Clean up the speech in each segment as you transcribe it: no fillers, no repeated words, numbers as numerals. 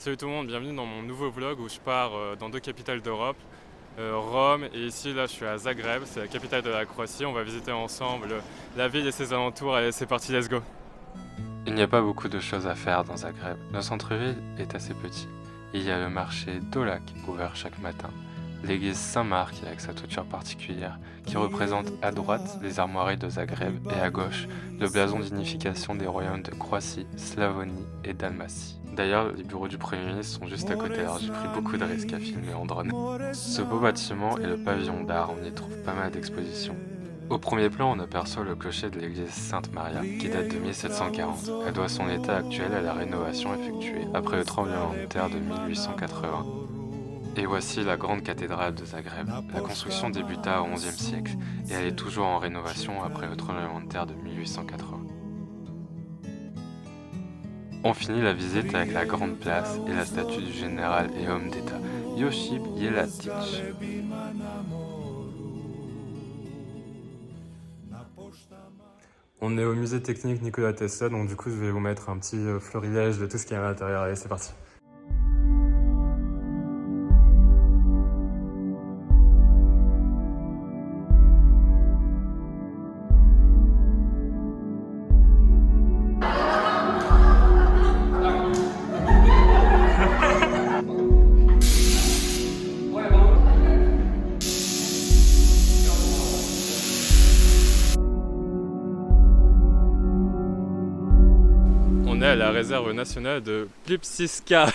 Salut tout le monde, bienvenue dans mon nouveau vlog où je pars dans 2 capitales d'Europe, Rome et ici là je suis à Zagreb, c'est la capitale de la Croatie. On va visiter ensemble la ville et ses alentours. Allez, c'est parti, let's go. Il n'y a pas beaucoup de choses à faire dans Zagreb. Le centre-ville est assez petit. Il y a le marché Dolak, ouvert chaque matin, l'église Saint-Marc avec sa toiture particulière, qui représente à droite les armoiries de Zagreb et à gauche le blason d'unification des royaumes de Croatie, Slavonie et Dalmatie. D'ailleurs, les bureaux du Premier ministre sont juste à côté, alors j'ai pris beaucoup de risques à filmer en drone. Ce beau bâtiment est le pavillon d'art, on y trouve pas mal d'expositions. Au premier plan, on aperçoit le clocher de l'église Sainte-Maria, qui date de 1740. Elle doit son état actuel à la rénovation effectuée après le tremblement de terre de 1880. Et voici la grande cathédrale de Zagreb. La construction débuta au XIe siècle et elle est toujours en rénovation après le tremblement de terre de 1880. On finit la visite avec la grande place et la statue du général et homme d'État Josip Jelačić. On est au musée technique Nikola Tesla, donc du coup je vais vous mettre un petit florilège de tout ce qu'il y a à l'intérieur. Allez, c'est parti. On est à la réserve nationale de Plitvička.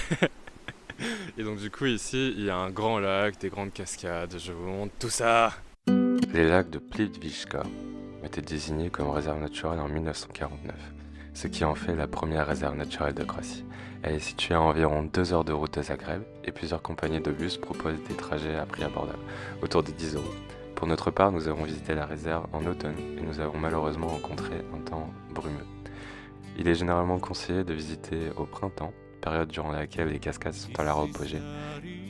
Et donc du coup ici il y a un grand lac, des grandes cascades, je vous montre tout ça. Les lacs de Plitvička ont été désignés comme réserve naturelle en 1949, ce qui en fait la première réserve naturelle de Croatie. Elle est située à environ 2 heures de route de Zagreb et plusieurs compagnies de bus proposent des trajets à prix abordable, autour de 10 €. Pour notre part, nous avons visité la réserve en automne et nous avons malheureusement rencontré un temps brumeux. Il est généralement conseillé de visiter au printemps, période durant laquelle les cascades sont à leur apogée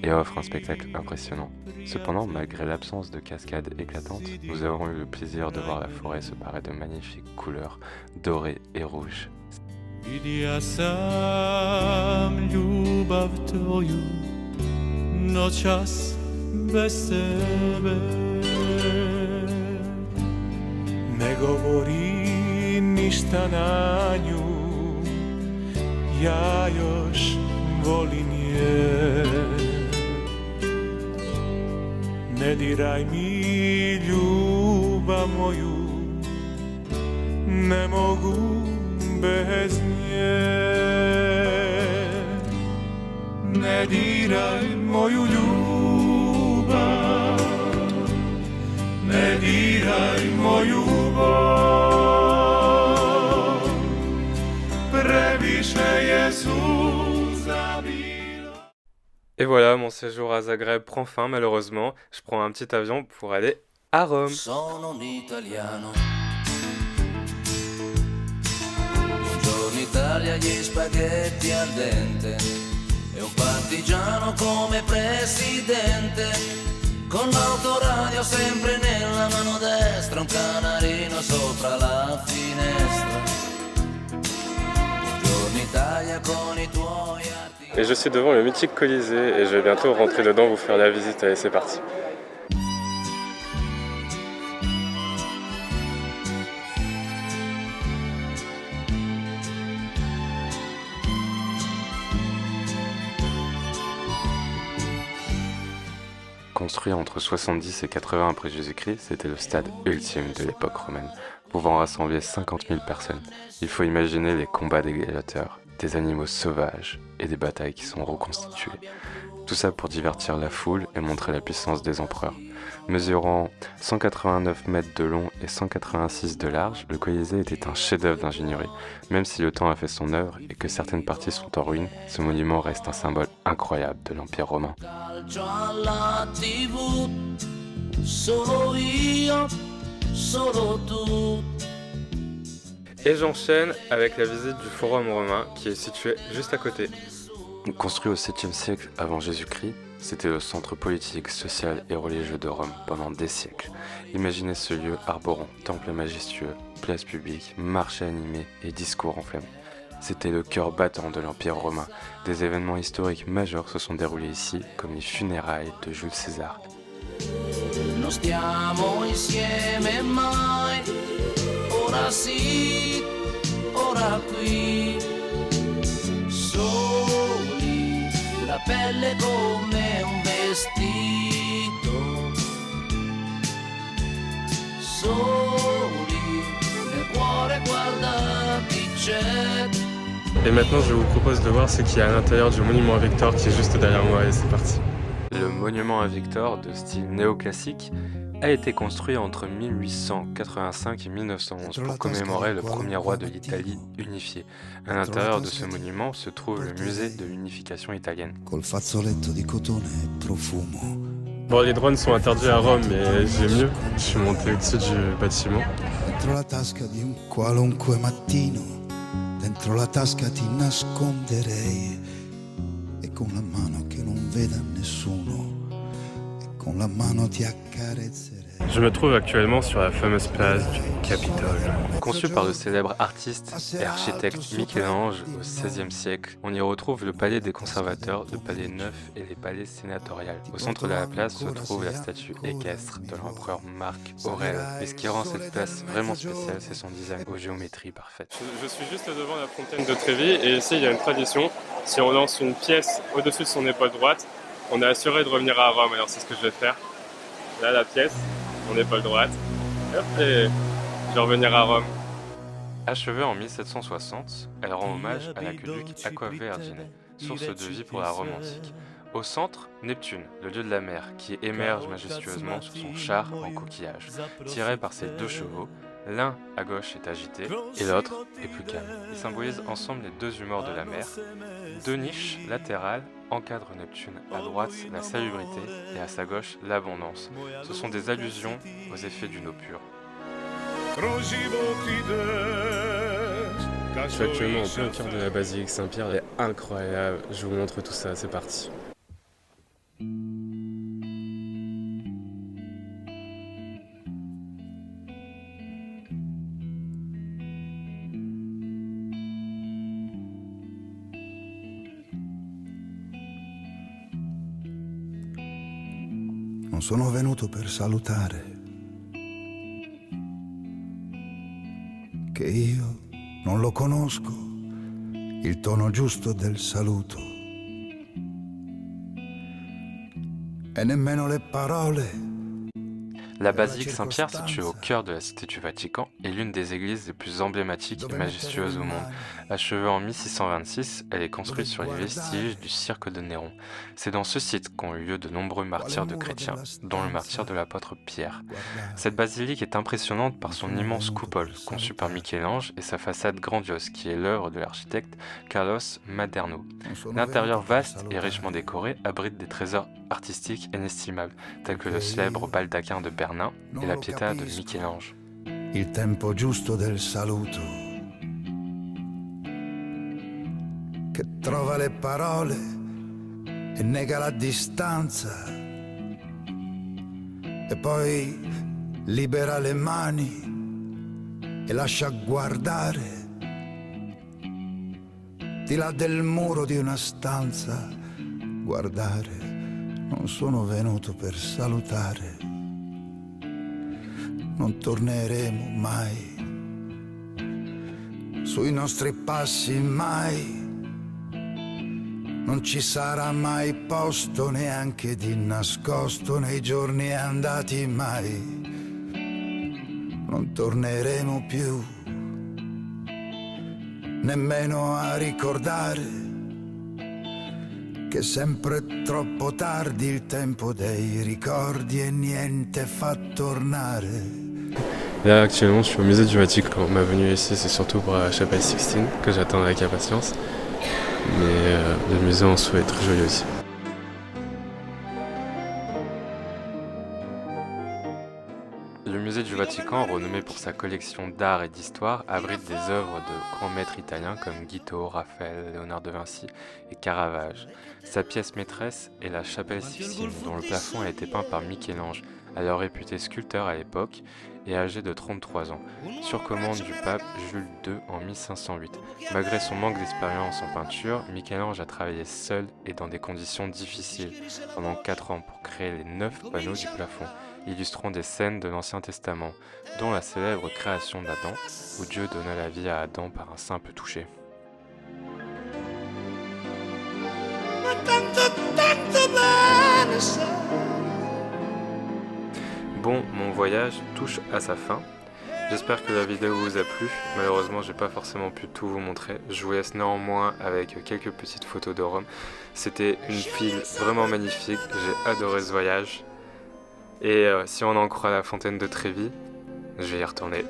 et offrent un spectacle impressionnant. Cependant, malgré l'absence de cascades éclatantes, nous avons eu le plaisir de voir la forêt se parer de magnifiques couleurs dorées et rouges. Vidja sam ljubav tvoju, noćas bez tebe. Ne govori ništa na nju, ja još volim je. Ne diraj mi ljubav moju, ne mogu bez nje. Ne diraj moju ljubav, ne diraj moju bol, previše je suza bilo. Et voilà, mon séjour à Zagreb prend fin malheureusement. Je prends un petit avion pour aller à Rome. Sono un italiano. Buongiorno Italia, gli spaghetti al dente. E un partigiano come presidente. Con l'autoradio sempre nella mano destra. Un canarino sopra la finestra. Buongiorno Italia con i tuoi arti. Et je suis devant le mythique Colisée et je vais bientôt rentrer dedans, vous faire la visite. Allez, c'est parti. Construit entre 70 et 80 après Jésus-Christ, c'était le stade ultime de l'époque romaine, pouvant rassembler 50 000 personnes. Il faut imaginer les combats des gladiateurs, des animaux sauvages et des batailles qui sont reconstituées. Tout ça pour divertir la foule et montrer la puissance des empereurs. Mesurant 189 mètres de long et 186 de large, le Colisée était un chef-d'œuvre d'ingénierie. Même si le temps a fait son œuvre et que certaines parties sont en ruine, ce monument reste un symbole incroyable de l'Empire romain. Calcio alla TV, solo io, solo tu. Et j'enchaîne avec la visite du Forum romain qui est situé juste à côté. Construit au 7e siècle avant Jésus-Christ, c'était le centre politique, social et religieux de Rome pendant des siècles. Imaginez ce lieu arborant temples majestueux, places publiques, marchés animés et discours enflammés. C'était le cœur battant de l'Empire romain. Des événements historiques majeurs se sont déroulés ici, comme les funérailles de Jules César. Non stiamo insieme mai, ora sì, ora qui, soli, la pelle come un vestito, soli, nel cuore guarda chi c'è. Et maintenant, je vous propose de voir ce qu'il y a à l'intérieur du monument à Victor qui est juste derrière moi et c'est parti. Le monument à Victor, de style néoclassique, a été construit entre 1885 et 1911 pour commémorer le premier roi de l'Italie unifié. À l'intérieur de ce monument se trouve le musée de l'unification italienne. Col fazzoletto di cotone e profumo. Bon, les drones sont interdits à Rome, mais j'ai mieux. Je suis monté au-dessus du bâtiment. Dentro la tasca di un qualunque mattino, dentro la tasca ti nasconderei, e con la mano che non veda nessuno, e con la mano ti accarezzerei. Je me trouve actuellement sur la fameuse place du Capitole. Conçu par le célèbre artiste et architecte Michel-Ange au XVIe siècle, on y retrouve le palais des conservateurs, le palais neuf et les palais sénatoriaux. Au centre de la place se trouve la statue équestre de l'empereur Marc Aurèle. Et ce qui rend cette place vraiment spéciale, c'est son design aux géométries parfaites. Je suis juste devant la fontaine de Trévi et ici il y a une tradition. Si on lance une pièce au-dessus de son épaule droite, on est assuré de revenir à Rome. Alors c'est ce que je vais faire. Là la pièce, mon épaule droite. Hop, et je vais revenir à Rome. Achevée en 1760, elle rend hommage à l'aqueduc Aquavergine, source de vie pour la Rome antique. Au centre, Neptune, le dieu de la mer, qui émerge majestueusement sur son char en coquillage, tiré par ses 2 chevaux. L'un à gauche est agité et l'autre est plus calme. Ils symbolisent ensemble les 2 humeurs de la mer. 2 niches latérales encadrent Neptune, à droite la salubrité et à sa gauche l'abondance. Ce sont des allusions aux effets d'une eau pure. Je suis actuellement au plein cœur de la basilique Saint-Pierre, elle est incroyable. Je vous montre tout ça, c'est parti. Non sono venuto per salutare, che io non lo conosco, il tono giusto del saluto, e nemmeno le parole. La basilique Saint-Pierre, située au cœur de la cité du Vatican, est l'une des églises les plus emblématiques et majestueuses au monde. Achevée en 1626, elle est construite sur les vestiges du cirque de Néron. C'est dans ce site qu'ont eu lieu de nombreux martyrs de chrétiens, dont le martyr de l'apôtre Pierre. Cette basilique est impressionnante par son immense coupole, conçue par Michel-Ange, et sa façade grandiose, qui est l'œuvre de l'architecte Carlos Maderno. L'intérieur vaste et richement décoré abrite des trésors artistiques inestimables, tels que le célèbre baldaquin de Bernin et la Pietà de Michel-Ange. Il tempo giusto del saluto, che trova le parole e nega la distanza, e poi libera le mani e lascia guardare di là del muro di una stanza, guardare. Non sono venuto per salutare, non torneremo mai sui nostri passi, mai. Non ci sarà mai posto neanche di nascosto nei giorni andati, mai. Non torneremo più nemmeno a ricordare che è sempre troppo tardi il tempo dei ricordi e niente fa tornare. Là actuellement je suis au musée du Vatican. Ma venue ici c'est surtout pour la chapelle Sixtine que j'attends avec impatience. Mais le musée en soi est très joli aussi. Le musée du Vatican, renommé pour sa collection d'art et d'histoire, abrite des œuvres de grands maîtres italiens comme Guiteau, Raphaël, Léonard de Vinci et Caravage. Sa pièce maîtresse est la chapelle Sixtine, dont le plafond a été peint par Michel-Ange. alors réputé sculpteur à l'époque et âgé de 33 ans, sur commande du pape Jules II en 1508. Malgré son manque d'expérience en peinture, Michel-Ange a travaillé seul et dans des conditions difficiles pendant 4 ans pour créer les 9 panneaux du plafond, illustrant des scènes de l'Ancien Testament, dont la célèbre création d'Adam, où Dieu donna la vie à Adam par un simple toucher. Bon, mon voyage touche à sa fin. J'espère que la vidéo vous a plu. Malheureusement, j'ai pas forcément pu tout vous montrer. Je vous laisse néanmoins avec quelques petites photos de Rome. C'était une ville vraiment magnifique. J'ai adoré ce voyage. Et si on en croit la fontaine de Trévi, je vais y retourner.